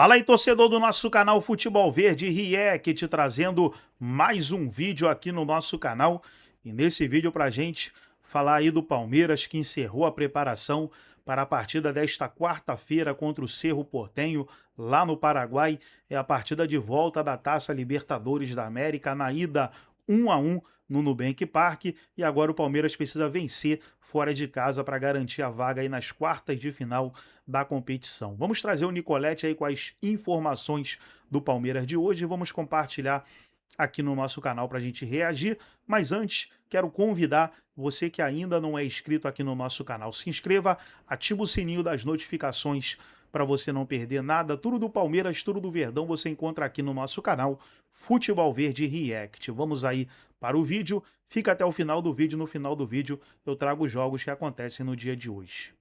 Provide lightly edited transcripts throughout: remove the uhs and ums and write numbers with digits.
Fala aí, torcedor do nosso canal Futebol Verde React, trazendo mais um vídeo aqui no nosso canal. E nesse vídeo pra gente falar aí do Palmeiras, que encerrou a preparação para a partida desta quarta-feira contra o Cerro Porteño, lá no Paraguai. É a partida de volta da Taça Libertadores da América, na ida 1-1 no Nubank Park, e agora o Palmeiras precisa vencer fora de casa para garantir a vaga aí nas quartas de final da competição. Vamos trazer o Nicolete aí com as informações do Palmeiras de hoje e vamos compartilhar aqui no nosso canal para a gente reagir, mas antes quero convidar você que ainda não é inscrito aqui no nosso canal, se inscreva, ativa o sininho das notificações para você não perder nada. Tudo do Palmeiras, tudo do Verdão você encontra aqui no nosso canal Futebol Verde React. Vamos aí para o vídeo, fica até o final do vídeo. No final do vídeo eu trago os jogos que acontecem no dia de hoje.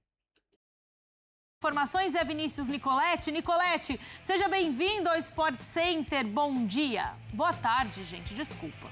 Informações é Vinícius Nicolete. Nicolete, seja bem-vindo ao Sport Center. Bom dia. Boa tarde, gente. Desculpa.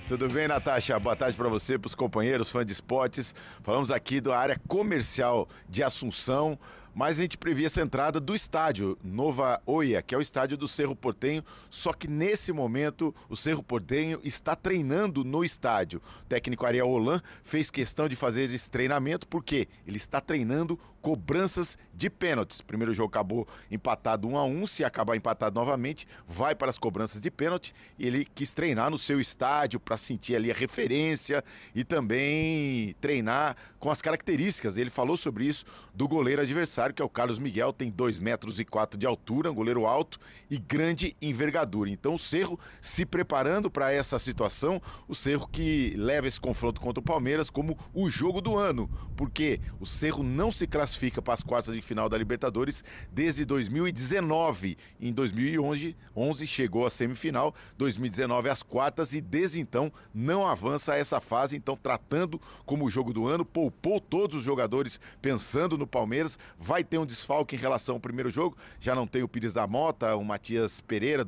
Tudo bem, Natasha? Boa tarde para você, para os companheiros, fãs de esportes. Falamos aqui da área comercial de Assunção, mas a gente previa essa entrada do estádio Nova Oia, que é o estádio do Cerro Porteño, só que nesse momento o Cerro Porteño está treinando no estádio. O técnico Ariel Holan fez questão de fazer esse treinamento porque ele está treinando cobranças de pênaltis. O primeiro jogo acabou empatado 1-1, se acabar empatado novamente, vai para as cobranças de pênalti, e ele quis treinar no seu estádio para sentir ali a referência e também treinar com as características. Ele falou sobre isso do goleiro adversário, que é o Carlos Miguel, tem 2,4 metros de altura, um goleiro alto e grande envergadura. Então o Cerro se preparando para essa situação, o Cerro que leva esse confronto contra o Palmeiras como o jogo do ano, porque o Cerro não se classifica para as quartas de final da Libertadores desde 2019. Em 2011 chegou à semifinal, 2019 às quartas, e desde então não avança a essa fase. Então, tratando como o jogo do ano, poupou todos os jogadores pensando no Palmeiras. Vai ter um desfalque em relação ao primeiro jogo, já não tem o Pires da Mota, o Matias Pereira,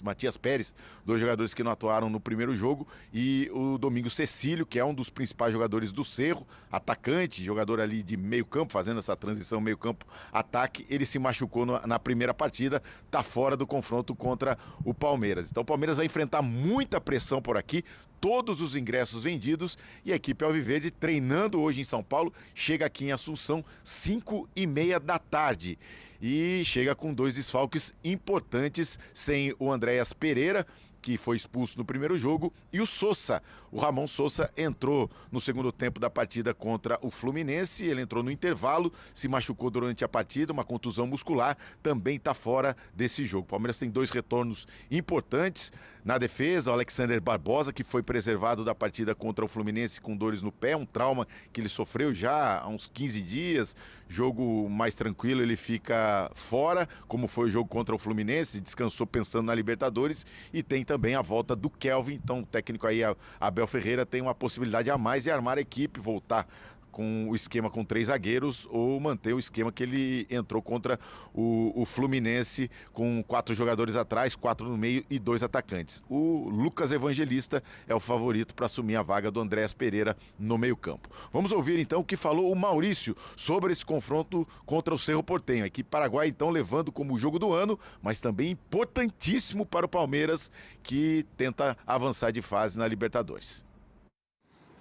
Matias Pérez, dois jogadores que não atuaram no primeiro jogo, e o Domingos Cecílio, que é um dos principais jogadores do Cerro, atacante, jogador ali de meio campo, fazendo essa transição meio campo-ataque. Ele se machucou na primeira partida, tá fora do confronto contra o Palmeiras. Então o Palmeiras vai enfrentar muita pressão por aqui, todos os ingressos vendidos, e a equipe alviverde treinando hoje em São Paulo, chega aqui em Assunção 5h30 da tarde. E chega com 2 desfalques importantes, sem o Andréas Pereira, que foi expulso no primeiro jogo, e o Sosa. O Ramon Sosa entrou no segundo tempo da partida contra o Fluminense. Ele entrou no intervalo, se machucou durante a partida, uma contusão muscular, também está fora desse jogo. O Palmeiras tem 2 retornos importantes na defesa. O Alexander Barbosa, que foi preservado da partida contra o Fluminense com dores no pé, um trauma que ele sofreu já há uns 15 dias. Jogo mais tranquilo, ele fica fora, como foi o jogo contra o Fluminense, descansou pensando na Libertadores. E tem também a volta do Kelvin. Então o técnico aí, Abel Ferreira, tem uma possibilidade a mais de armar a equipe, voltar com o esquema com 3 zagueiros, ou manter o esquema que ele entrou contra o Fluminense, com 4 jogadores atrás, 4 no meio e 2 atacantes. O Lucas Evangelista é o favorito para assumir a vaga do Andréas Pereira no meio campo. Vamos ouvir então o que falou o Maurício sobre esse confronto contra o Cerro Porteño. A equipe paraguaia então levando como o jogo do ano, mas também importantíssimo para o Palmeiras, que tenta avançar de fase na Libertadores.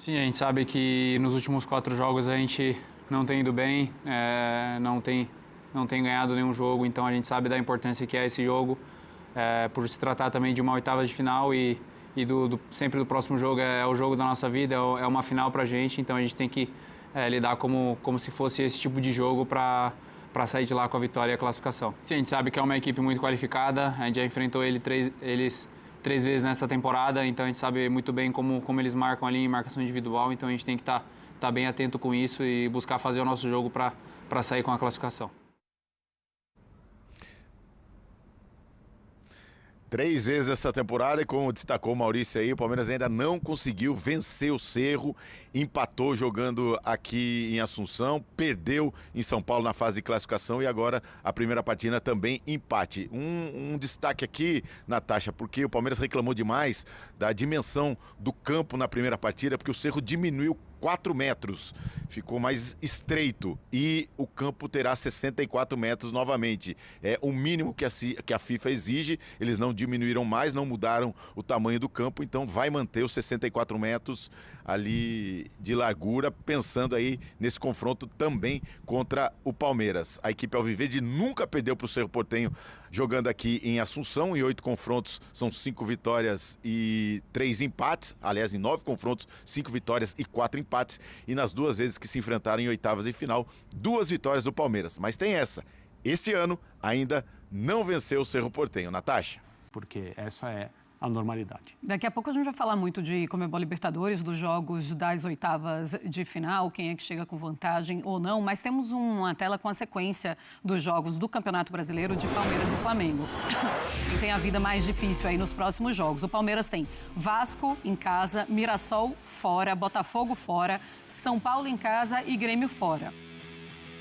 Sim, a gente sabe que nos últimos 4 jogos a gente não tem ido bem, não tem ganhado nenhum jogo, então a gente sabe da importância que é esse jogo, por se tratar também de uma oitava de final, e sempre do próximo jogo é o jogo da nossa vida, é uma final pra gente, então a gente tem que lidar como se fosse esse tipo de jogo para sair de lá com a vitória e a classificação. Sim, a gente sabe que é uma equipe muito qualificada, a gente já enfrentou eles 3 vezes nessa temporada, então a gente sabe muito bem como eles marcam ali em marcação individual, então a gente tem que estar bem atento com isso e buscar fazer o nosso jogo para sair com a classificação. 3 vezes essa temporada, e como destacou o Maurício aí, o Palmeiras ainda não conseguiu vencer o Cerro, empatou jogando aqui em Assunção, perdeu em São Paulo na fase de classificação, e agora a primeira partida também empate. Um destaque aqui, Natasha, porque o Palmeiras reclamou demais da dimensão do campo na primeira partida, porque o Cerro diminuiu 4 metros, ficou mais estreito e o campo terá 64 metros novamente. É o mínimo que a FIFA exige, eles não diminuíram mais, não mudaram o tamanho do campo, então vai manter os 64 metros ali de largura, pensando aí nesse confronto também contra o Palmeiras. A equipe Alviverde nunca perdeu para o Cerro Porteño jogando aqui em Assunção, em 8 confrontos são 5 vitórias e 3 empates, aliás em 9 confrontos, 5 vitórias e 4 empates, e nas 2 vezes que se enfrentaram em oitavas e final, 2 vitórias do Palmeiras. Mas tem essa, esse ano ainda não venceu o Cerro Porteño. Natasha? Porque essa é a normalidade. Daqui a pouco a gente vai falar muito de Conmebol Libertadores, dos jogos das oitavas de final, quem é que chega com vantagem ou não, mas temos uma tela com a sequência dos jogos do Campeonato Brasileiro de Palmeiras e Flamengo. E tem a vida mais difícil aí nos próximos jogos. O Palmeiras tem Vasco em casa, Mirassol fora, Botafogo fora, São Paulo em casa e Grêmio fora.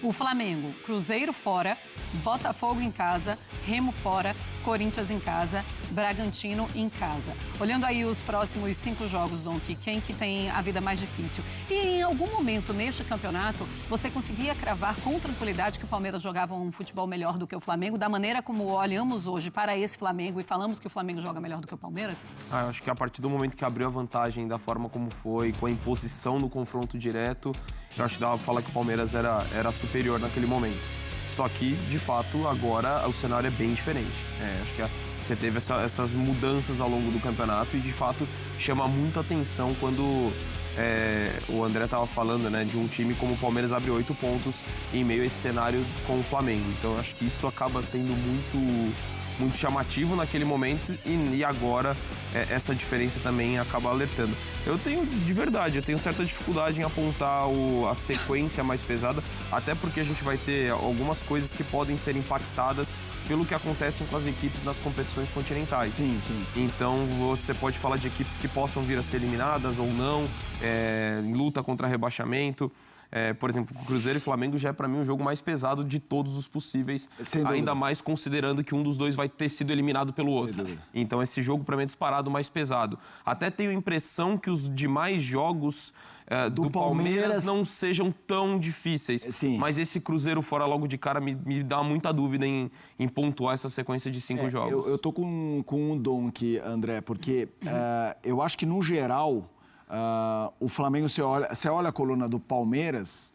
O Flamengo, Cruzeiro fora, Botafogo em casa, Remo fora, Corinthians em casa, Bragantino em casa. Olhando aí os próximos 5 jogos, Donk, quem que tem a vida mais difícil? E em algum momento neste campeonato, você conseguia cravar com tranquilidade que o Palmeiras jogava um futebol melhor do que o Flamengo, da maneira como olhamos hoje para esse Flamengo e falamos que o Flamengo joga melhor do que o Palmeiras? Eu acho que a partir do momento que abriu a vantagem da forma como foi, com a imposição no confronto direto, eu acho que dava pra falar que o Palmeiras era superior naquele momento. Só que, de fato, agora o cenário é bem diferente. Acho que você teve essas mudanças ao longo do campeonato e, de fato, chama muita atenção quando o André estava falando, né, de um time como o Palmeiras abre 8 pontos em meio a esse cenário com o Flamengo. Então, eu acho que isso acaba sendo muito chamativo naquele momento e agora essa diferença também acaba alertando. Eu tenho certa dificuldade em apontar a sequência mais pesada, até porque a gente vai ter algumas coisas que podem ser impactadas pelo que acontece com as equipes nas competições continentais. Sim, sim. Então você pode falar de equipes que possam vir a ser eliminadas ou não, em luta contra rebaixamento. Por exemplo, o Cruzeiro e Flamengo já é, para mim, o jogo mais pesado de todos os possíveis, ainda mais considerando que um dos dois vai ter sido eliminado pelo outro. Então, esse jogo, para mim, é disparado mais pesado. Até tenho a impressão que os demais jogos do Palmeiras não sejam tão difíceis. Sim. Mas esse Cruzeiro fora logo de cara me dá muita dúvida em pontuar essa sequência de 5 jogos. Eu tô com um Donk, André, porque eu acho que, no geral... o Flamengo, você olha a coluna do Palmeiras,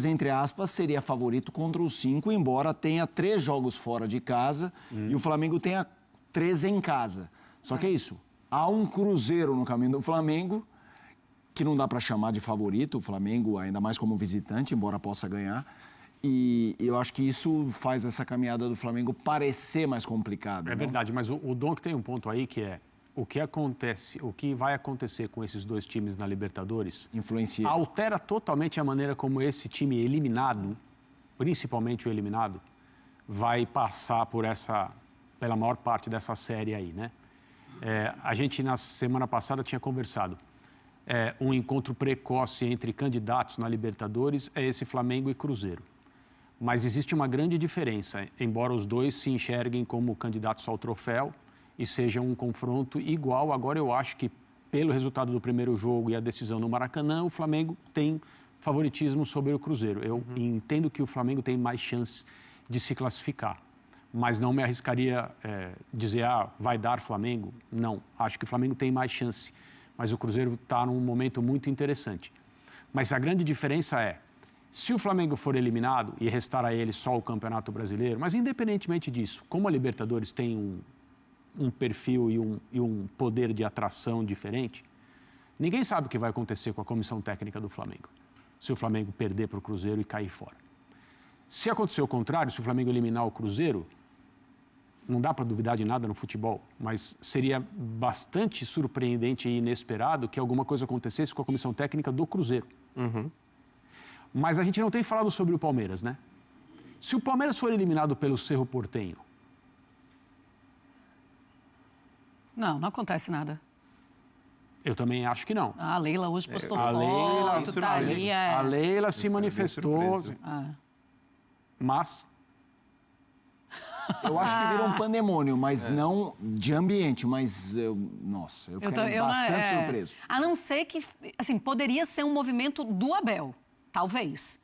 entre aspas, seria favorito contra os 5, embora tenha 3 jogos fora de casa e o Flamengo tenha 3 em casa. Só que é isso, há um Cruzeiro no caminho do Flamengo, que não dá para chamar de favorito, o Flamengo, ainda mais como visitante, embora possa ganhar, e eu acho que isso faz essa caminhada do Flamengo parecer mais complicada. É verdade, mas o Donk tem um ponto aí que é: o que vai acontecer com esses 2 times na Libertadores influencia, altera totalmente a maneira como esse time eliminado, principalmente o eliminado, vai passar pela maior parte dessa série aí, né? A gente, na semana passada, tinha conversado. Um encontro precoce entre candidatos na Libertadores é esse Flamengo e Cruzeiro. Mas existe uma grande diferença, embora os 2 se enxerguem como candidatos ao troféu, e seja um confronto igual. Agora, eu acho que, pelo resultado do primeiro jogo e a decisão no Maracanã, o Flamengo tem favoritismo sobre o Cruzeiro. Eu entendo que o Flamengo tem mais chance de se classificar, mas não me arriscaria dizer, vai dar Flamengo. Não, acho que o Flamengo tem mais chance, mas o Cruzeiro está num momento muito interessante. Mas a grande diferença é, se o Flamengo for eliminado e restar a ele só o Campeonato Brasileiro, mas independentemente disso, como a Libertadores tem um perfil e um poder de atração diferente, ninguém sabe o que vai acontecer com a comissão técnica do Flamengo, se o Flamengo perder para o Cruzeiro e cair fora. Se acontecer o contrário, se o Flamengo eliminar o Cruzeiro, não dá para duvidar de nada no futebol, mas seria bastante surpreendente e inesperado que alguma coisa acontecesse com a comissão técnica do Cruzeiro. Mas a gente não tem falado sobre o Palmeiras, né? Se o Palmeiras for eliminado pelo Cerro Porteño, Não acontece nada. eu também acho que não. A Leila hoje postou A Leila- foto, tá ali. A Leila se manifestou, surpresa. mas Eu acho que vira um pandemônio, mas não de ambiente, mas nossa, eu fiquei bastante surpreso. A não ser que, assim, poderia ser um movimento do Abel, talvez.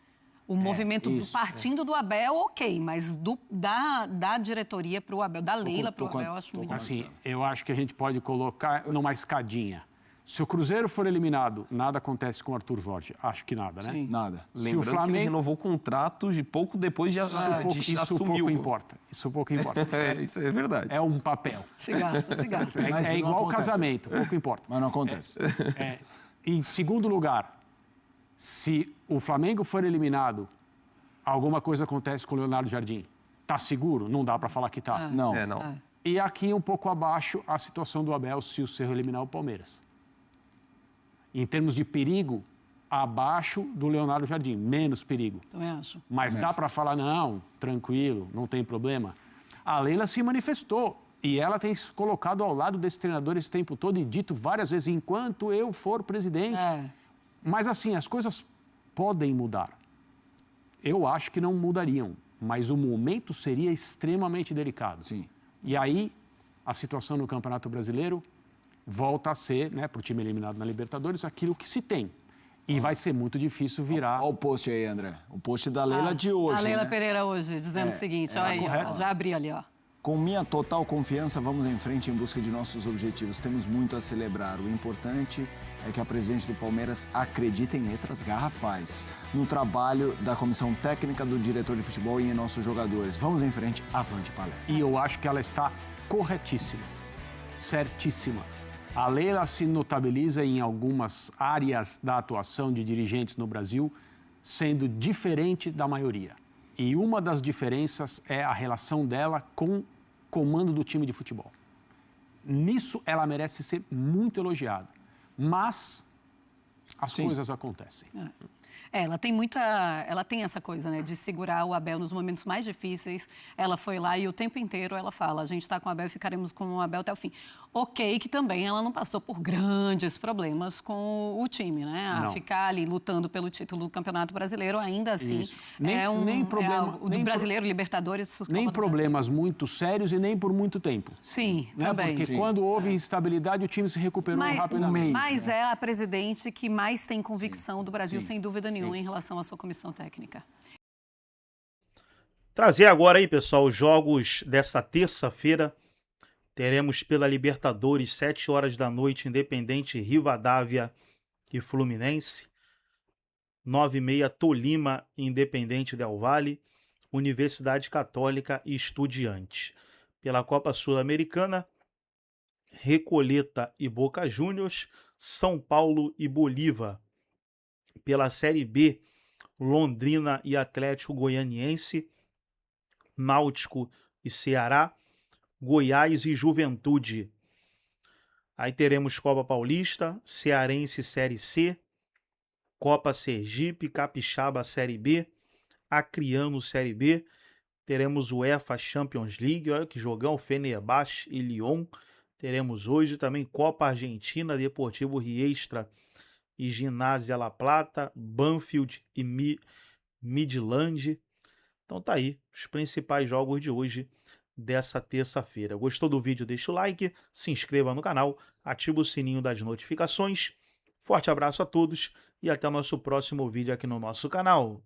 O movimento partindo do Abel, ok, mas da diretoria para o Abel, da Leila para o Abel, eu acho muito assim, eu acho que a gente pode colocar numa escadinha. Se o Cruzeiro for eliminado, nada acontece com o Arthur Jorge. Acho que nada, né? Sim. Nada. Lembrando que ele renovou o contrato de pouco depois de assumiu. Isso pouco importa. Isso pouco importa. Isso é verdade. É um papel. Se gasta, se gasta. É igual casamento, pouco importa. Mas não acontece. Em segundo lugar, se o Flamengo for eliminado, alguma coisa acontece com o Leonardo Jardim. Tá seguro? Não dá para falar que tá. Não. Não. E aqui um pouco abaixo a situação do Abel se o Cerro eliminar o Palmeiras. Em termos de perigo, abaixo do Leonardo Jardim, menos perigo. Também acho. Mas dá para falar, não, tranquilo, não tem problema. A Leila se manifestou e ela tem se colocado ao lado desse treinador esse tempo todo e dito várias vezes, enquanto eu for presidente. Mas assim, as coisas podem mudar. Eu acho que não mudariam, mas o momento seria extremamente delicado. Sim. E aí, a situação no Campeonato Brasileiro volta a ser, né, para o time eliminado na Libertadores, aquilo que se tem. E vai ser muito difícil virar... Olha o post aí, André. O post da Leila de hoje, A Leila né? Pereira hoje, dizendo o seguinte, olha aí, já abri ali, ó. Com minha total confiança, vamos em frente em busca de nossos objetivos. Temos muito a celebrar. O importante é que a presidente do Palmeiras acredita em letras garrafais no trabalho da comissão técnica, do diretor de futebol e em nossos jogadores. Vamos em frente, avante palestra. E eu acho que ela está corretíssima, certíssima. A Leila se notabiliza em algumas áreas da atuação de dirigentes no Brasil, sendo diferente da maioria. E uma das diferenças é a relação dela com o comando do time de futebol. Nisso ela merece ser muito elogiada. Mas as coisas acontecem. Ela tem essa coisa, né, de segurar o Abel nos momentos mais difíceis. Ela foi lá e o tempo inteiro ela fala, a gente está com o Abel e ficaremos com o Abel até o fim. Ok, que também ela não passou por grandes problemas com o time, né? A ficar ali lutando pelo título do Campeonato Brasileiro, ainda assim, Nem problema, do Brasileiro, Libertadores... Nem problemas muito sérios e nem por muito tempo. Sim, né? também. Porque quando houve instabilidade, o time se recuperou rapidamente. Mas é a presidente que mais tem convicção do Brasil, sem dúvida nenhuma, em relação à sua comissão técnica. Trazer agora aí, pessoal, os jogos dessa terça-feira. Teremos pela Libertadores, 7 horas da noite, Independente, Rivadavia e Fluminense. 9h30, Tolima, Independente Del Valle, Universidade Católica e Estudiantes. Pela Copa Sul-Americana, Recoleta e Boca Juniors, São Paulo e Bolívar. Pela Série B, Londrina e Atlético Goianiense, Náutico e Ceará, Goiás e Juventude. Aí teremos Copa Paulista, Cearense Série C, Copa Sergipe, Capixaba Série B, Acreano Série B. Teremos UEFA Champions League, olha que jogão, Fenerbahçe e Lyon. Teremos hoje também Copa Argentina, Deportivo Riestra e Ginásia La Plata, Banfield e Midland. Então tá aí, os principais jogos de hoje, dessa terça-feira. Gostou do vídeo? Deixa o like, se inscreva no canal, ativa o sininho das notificações. Forte abraço a todos e até o nosso próximo vídeo aqui no nosso canal.